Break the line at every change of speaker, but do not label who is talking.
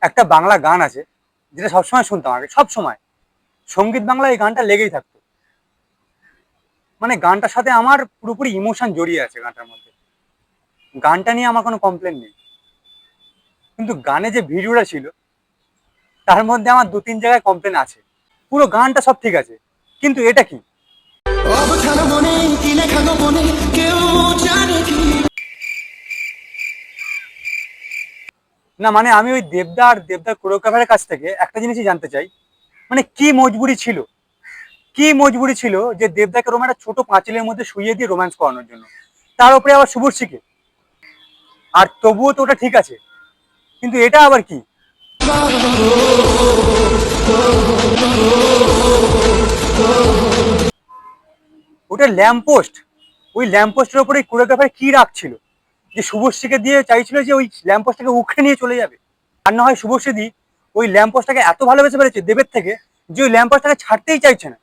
একটা বাংলা গান আছে যেটা সবসময় শুনতাম আগে, সব সময় সঙ্গীত বাংলা এই গানটা লেগেই থাকতো। মানে গানটার সাথে আমার পুরোপুরি ইমোশন জড়িয়ে আছে গানটার মধ্যে। গানটা নিয়ে আমার কোনো কমপ্লেন নেই, কিন্তু গানে যে ভিডিওটা ছিল তার মধ্যে আমার দু তিন জায়গায় কমপ্লেন আছে। পুরো গানটা সব ঠিক আছে, কিন্তু এটা কি? না মানে আমি ওই দেবদার কোরিওগ্রাফারের কাছ থেকে একটা জিনিসই জানতে চাই, মানে কি মজবুরি ছিল যে দেবদাকে ওরকম একটা ছোট পাঁচিলের মধ্যে শুইয়ে দিয়ে রোম্যান্স করানোর জন্য, তার উপরে আবার শুভশ্রীকে। আর তবুও তো ওটা ঠিক আছে, কিন্তু এটা আবার কি? ওটা ল্যাম্পপোস্ট, ওই ল্যাম্পপোস্টের উপরে কোরিওগ্রাফার কি রাখছিল যে শুভশ্রীকে দিয়ে চাইছিল যে ওই ল্যাম্পপোস্টটাকে উখড়ে নিয়ে চলে যাবে? আর না হয় শুভশ্রী দি ওই ল্যাম্পপোস্টটাকে এত ভালোবেসে ফেলেছে দেবের থেকে যে ওই ল্যাম্পপোস্টটাকে ছাড়তেই চাইছে না।